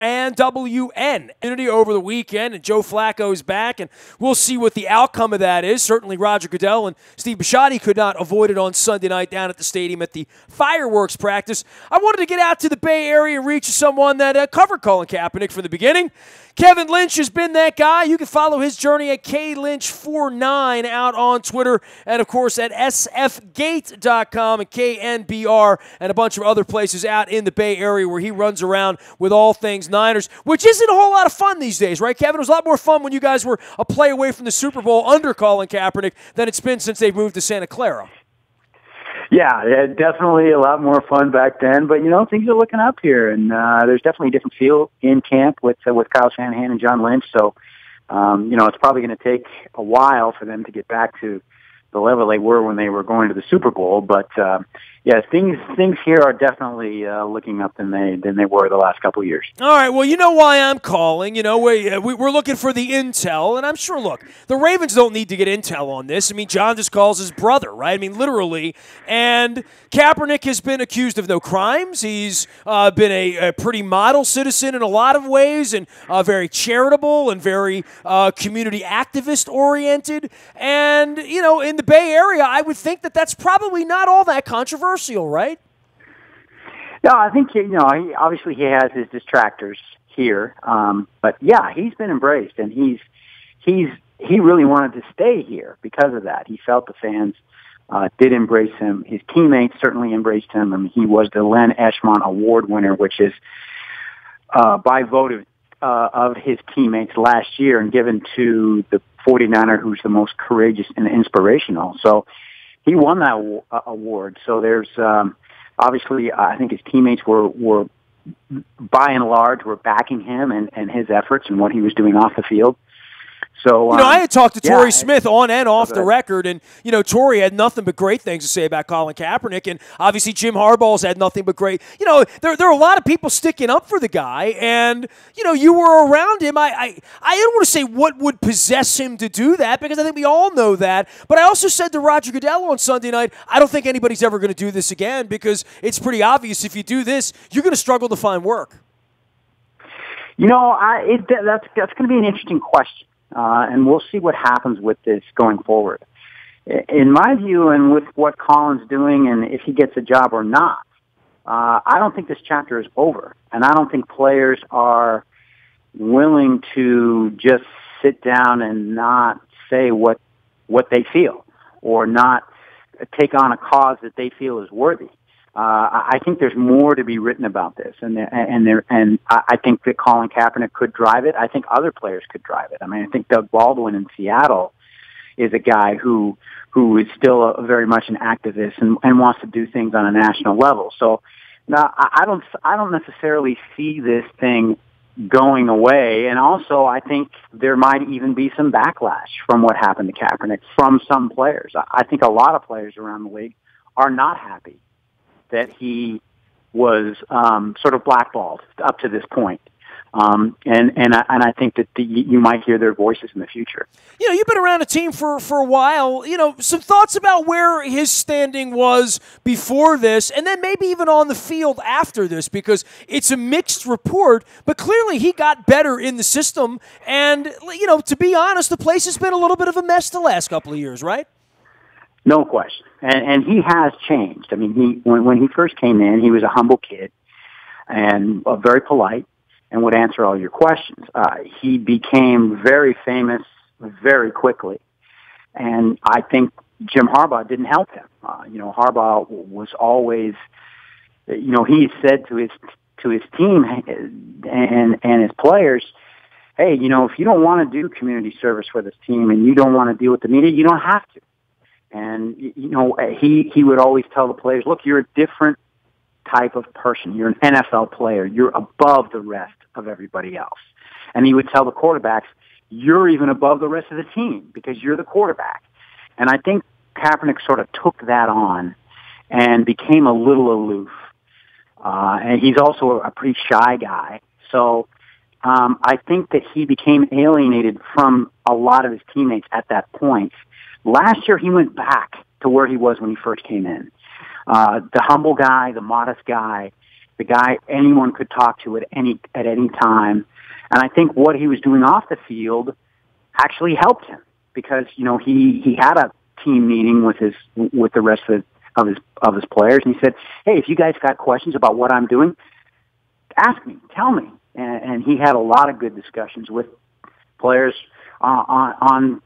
and WNST over the weekend, and Joe Flacco's back, and we'll see what the outcome of that is. Certainly Roger Goodell and Steve Bisciotti could not avoid it on Sunday night down at the stadium at the fireworks practice. I wanted to get out to the Bay Area and reach someone that covered Colin Kaepernick from the beginning. Kevin Lynch has been that guy. You can follow his journey at KLynch49 out on Twitter, and of course at sfgate.com and KNBR and a bunch of other places out in the Bay Area where he runs around with all things Niners, which isn't a whole lot of fun these days, right, Kevin? It was a lot more fun when you guys were a play away from the Super Bowl under Colin Kaepernick than it's been since they moved to Santa Clara. Yeah, definitely a lot more fun back then. But, things are looking up here, and there's definitely a different feel in camp with Kyle Shanahan and John Lynch. So, it's probably going to take a while for them to get back to the level they were when they were going to the Super Bowl. But, things here are definitely looking up than they were the last couple of years. All right, well, you know why I'm calling. We're looking for the intel, and I'm sure, look, the Ravens don't need to get intel on this. I mean, John just calls his brother, right? I mean, literally. And Kaepernick has been accused of no crimes. He's been a pretty model citizen in a lot of ways, and very charitable and very community activist-oriented. And, in the Bay Area, I would think that that's probably not all that controversial, right? No, I think, obviously he has his detractors here. But, yeah, he's been embraced, and he really wanted to stay here because of that. He felt the fans did embrace him. His teammates certainly embraced him. I mean, he was the Len Eschmont Award winner, which is by vote of his teammates last year and given to the 49er who's the most courageous and inspirational. So he won that award. So there's obviously, I think his teammates were by and large were backing him and his efforts and what he was doing off the field. So, I had talked to Torrey Smith on and off the record, and, Torrey had nothing but great things to say about Colin Kaepernick, and obviously Jim Harbaugh's had nothing but great. There are a lot of people sticking up for the guy, and, you were around him. I don't want to say what would possess him to do that, because I think we all know that, but I also said to Roger Goodell on Sunday night, I don't think anybody's ever going to do this again, because it's pretty obvious if you do this, you're going to struggle to find work. That's going to be an interesting question. And we'll see what happens with this going forward. In my view, and with what Colin's doing, and if he gets a job or not, I don't think this chapter is over. And I don't think players are willing to just sit down and not say what they feel or not take on a cause that they feel is worthy. I think there's more to be written about this, and I think that Colin Kaepernick could drive it. I think other players could drive it. I mean, I think Doug Baldwin in Seattle is a guy who is still very much an activist and wants to do things on a national level. So now I don't necessarily see this thing going away, and also I think there might even be some backlash from what happened to Kaepernick from some players. I think a lot of players around the league are not happy that he was sort of blackballed up to this point. And I think that you might hear their voices in the future. You've been around a team for a while. Some thoughts about where his standing was before this, and then maybe even on the field after this, because it's a mixed report, but clearly he got better in the system. And, to be honest, the place has been a little bit of a mess the last couple of years, right? No question. And he has changed. I mean, when he first came in, he was a humble kid and very polite and would answer all your questions. He became very famous very quickly. And I think Jim Harbaugh didn't help him. Harbaugh was always, he said to his team and his players, hey, if you don't want to do community service for this team and you don't want to deal with the media, you don't have to. And, he would always tell the players, look, you're a different type of person. You're an NFL player. You're above the rest of everybody else. And he would tell the quarterbacks, you're even above the rest of the team because you're the quarterback. And I think Kaepernick sort of took that on and became a little aloof. And he's also a pretty shy guy. So I think that he became alienated from a lot of his teammates at that point. Last year, he went back to where he was when he first came in. The humble guy, the modest guy, the guy anyone could talk to at any time. And I think what he was doing off the field actually helped him because, he had a team meeting with the rest of his players, and he said, "Hey, if you guys got questions about what I'm doing, ask me, tell me." And he had a lot of good discussions with players on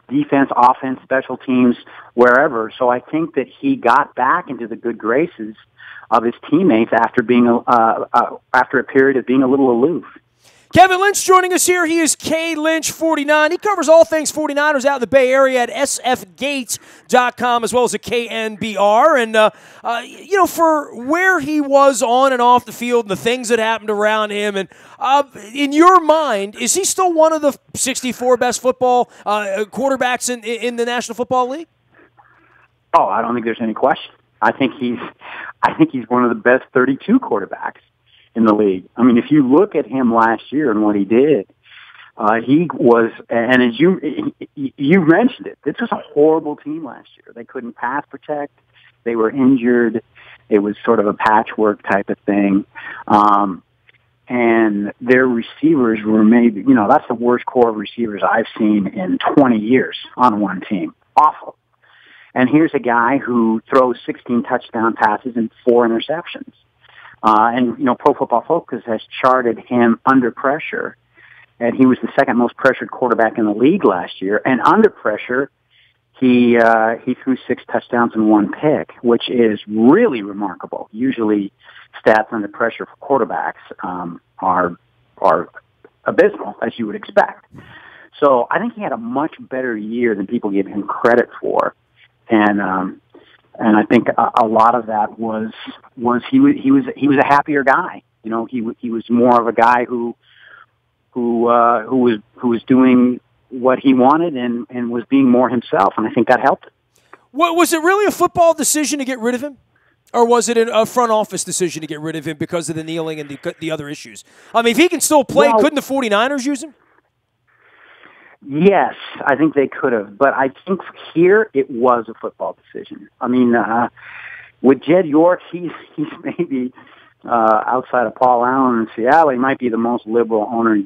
defense, offense, special teams, wherever. So I think that he got back into the good graces of his teammates after after a period of being a little aloof. Kevin Lynch joining us here. He is KLynch49. He covers all things 49ers out in the Bay Area at sfgates.com as well as at KNBR. And, for where he was on and off the field and the things that happened around him, and in your mind, is he still one of the 64 best football quarterbacks in the National Football League? Oh, I don't think there's any question. I think he's one of the best 32 quarterbacks in the league. I mean, if you look at him last year and what he did, he was, and as you mentioned it, this was a horrible team last year. They couldn't pass protect. They were injured. It was sort of a patchwork type of thing. And their receivers were maybe, that's the worst core of receivers I've seen in 20 years on one team. Awful. And here's a guy who throws 16 touchdown passes and 4 interceptions. And Pro Football Focus has charted him under pressure, and he was the second most pressured quarterback in the league last year. And under pressure, he threw 6 touchdowns and 1 pick, which is really remarkable. Usually, stats under pressure for quarterbacks are abysmal, as you would expect. So I think he had a much better year than people give him credit for, and I think a lot of that was he was a happier guy. He was more of a guy who was doing what he wanted and was being more himself, and I think that helped. Was it really a football decision to get rid of him, or was it a front office decision to get rid of him because of the kneeling and the other issues? I mean, if he can still play, couldn't the 49ers use him? Yes, I think they could have, but I think here it was a football decision. I mean, with Jed York, he's maybe outside of Paul Allen in Seattle, he might be the most liberal owner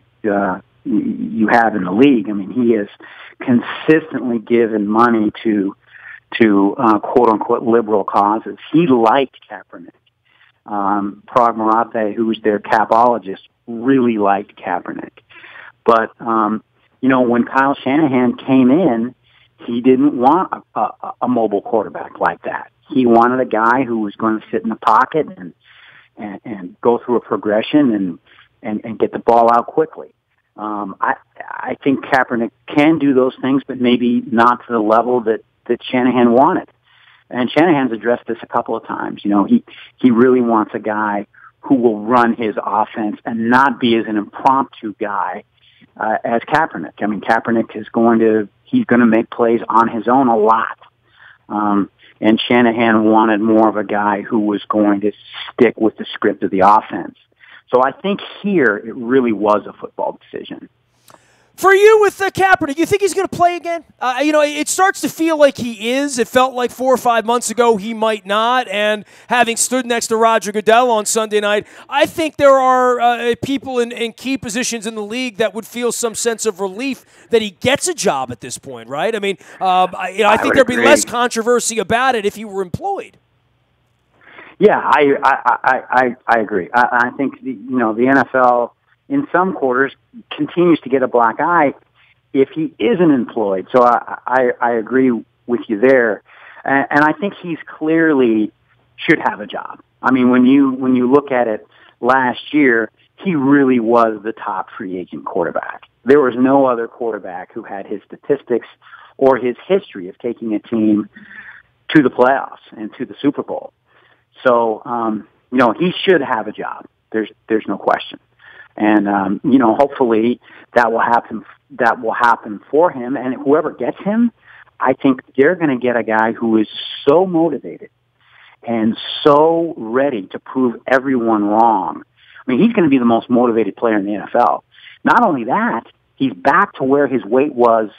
you have in the league. I mean, he has consistently given money to quote unquote liberal causes. He liked Kaepernick. Parag Marathe, who was their capologist, really liked Kaepernick, but when Kyle Shanahan came in, he didn't want a mobile quarterback like that. He wanted a guy who was going to sit in the pocket and go through a progression and get the ball out quickly. I think Kaepernick can do those things, but maybe not to the level that Shanahan wanted. And Shanahan's addressed this a couple of times. He really wants a guy who will run his offense and not be as an impromptu guy as Kaepernick. I mean, Kaepernick he's going to make plays on his own a lot. And Shanahan wanted more of a guy who was going to stick with the script of the offense. So I think here it really was a football decision. For you with Kaepernick, you think he's going to play again? It starts to feel like he is. It felt like 4 or 5 months ago he might not. And having stood next to Roger Goodell on Sunday night, I think there are people in key positions in the league that would feel some sense of relief that he gets a job at this point, right? I mean, I think there'd be less controversy about it if he were employed. Yeah, I agree. I think the NFL in some quarters continues to get a black eye if he isn't employed. So I agree with you there. And I think he's clearly should have a job. I mean, when you look at it last year, he really was the top free agent quarterback. There was no other quarterback who had his statistics or his history of taking a team to the playoffs and to the Super Bowl. So, he should have a job. There's no question. And, hopefully that will happen for him. And whoever gets him, I think they're going to get a guy who is so motivated and so ready to prove everyone wrong. I mean, he's going to be the most motivated player in the NFL. Not only that, he's back to where his weight was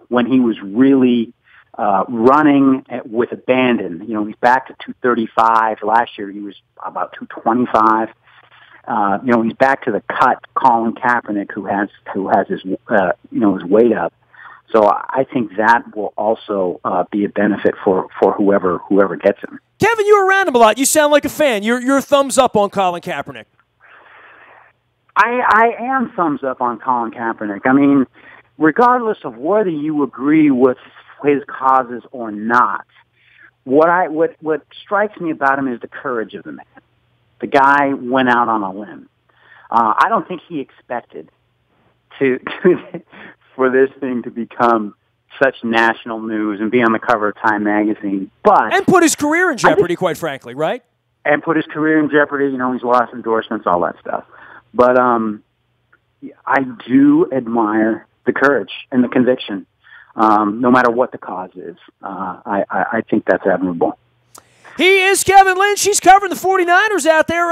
when he was really running with abandon. He's back to 235. Last year he was about 225. He's back to the cut Colin Kaepernick, who has his his weight up. So I think that will also be a benefit for whoever gets him. Kevin, you're around him a lot. You sound like a fan. You're a thumbs up on Colin Kaepernick. I am thumbs up on Colin Kaepernick. I mean, regardless of whether you agree with his causes or not, what strikes me about him is the courage of the man. The guy went out on a limb. I don't think he expected for this thing to become such national news and be on the cover of Time magazine, and put his career in jeopardy, quite frankly, right? And put his career in jeopardy. He's lost endorsements, all that stuff. But I do admire the courage and the conviction, no matter what the cause is. I think that's admirable. He is Kevin Lynch. He's covering the 49ers out there.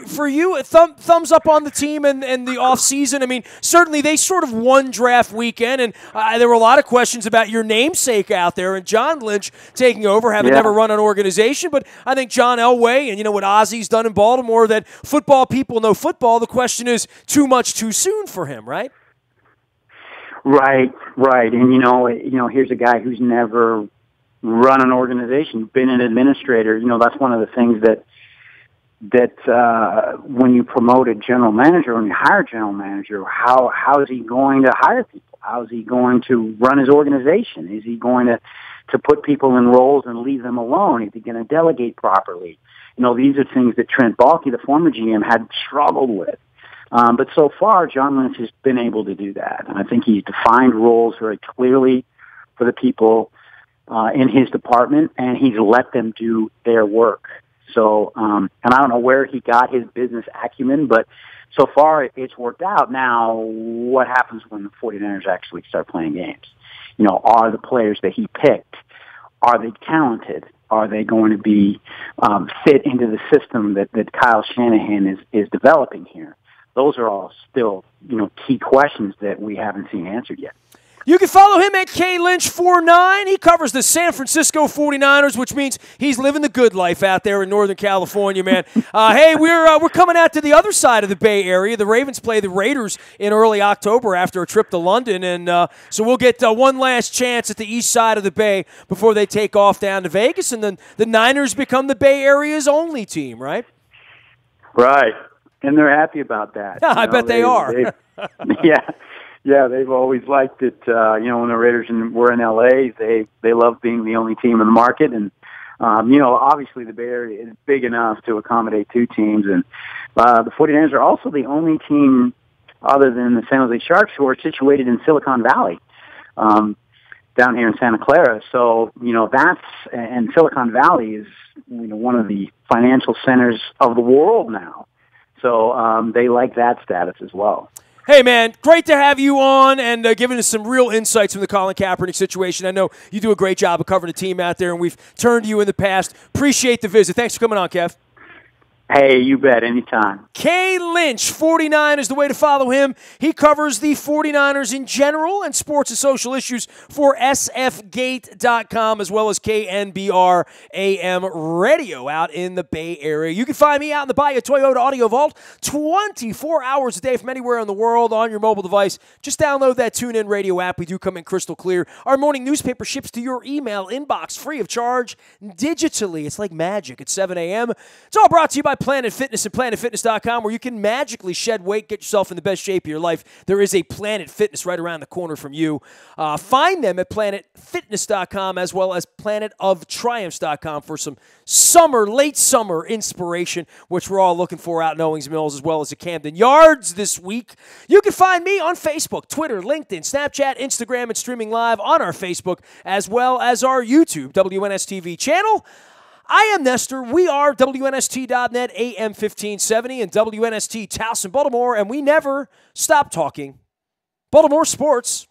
For you, thumbs up on the team and the offseason. I mean, certainly they sort of won draft weekend, and there were a lot of questions about your namesake out there and John Lynch taking over, having never run an organization. But I think John Elway and, what Ozzy's done in Baltimore, that football people know football. The question is, too much too soon for him, right? Right. And, here's a guy who's never run an organization, been an administrator. That's one of the things that when you promote a general manager, when you hire a general manager, how is he going to hire people? How is he going to run his organization? Is he going to put people in roles and leave them alone? Is he going to delegate properly? These are things that Trent Baalke, the former GM, had struggled with. But so far, John Lynch has been able to do that. And I think he's defined roles very clearly for the people in his department, and he's let them do their work. So, and I don't know where he got his business acumen, but so far it's worked out. Now, what happens when the 49ers actually start playing games? Are the players that he picked, are they talented? Are they going to be fit into the system that Kyle Shanahan is developing here? Those are all still, key questions that we haven't seen answered yet. You can follow him at KLynch49. He covers the San Francisco 49ers, which means he's living the good life out there in Northern California, man. Hey, we're coming out to the other side of the Bay Area. The Ravens play the Raiders in early October after a trip to London, and so we'll get one last chance at the east side of the Bay before they take off down to Vegas, and then the Niners become the Bay Area's only team, right? Right, and they're happy about that. I bet they are. Yeah, they've always liked it. When the Raiders were in L.A., they love being the only team in the market. And, obviously the Bay Area is big enough to accommodate two teams. And the 49ers are also the only team other than the San Jose Sharks who are situated in Silicon Valley, down here in Santa Clara. So, and Silicon Valley is, one of the financial centers of the world now. So they like that status as well. Hey, man, great to have you on and giving us some real insights from the Colin Kaepernick situation. I know you do a great job of covering the team out there, and we've turned to you in the past. Appreciate the visit. Thanks for coming on, Kev. Hey, you bet. Anytime. K. Lynch, 49 is the way to follow him. He covers the 49ers in general and sports and social issues for sfgate.com as well as KNBR AM radio out in the Bay Area. You can find me out in the Bayou Toyota Audio Vault 24 hours a day from anywhere in the world on your mobile device. Just download that TuneIn Radio app. We do come in crystal clear. Our morning newspaper ships to your email inbox free of charge digitally. It's like magic at 7 a.m. It's all brought to you by Planet Fitness and PlanetFitness.com, where you can magically shed weight, get yourself in the best shape of your life. There is a Planet Fitness right around the corner from you. Find them at PlanetFitness.com as well as PlanetOfTriumphs.com for some late summer inspiration, which we're all looking for out in Owings Mills as well as at Camden Yards this week. You can find me on Facebook, Twitter, LinkedIn, Snapchat, Instagram, and streaming live on our Facebook as well as our YouTube WNSTV channel. I am Nestor. We are WNST.net, AM 1570, and WNST Towson, Baltimore, and we never stop talking Baltimore sports.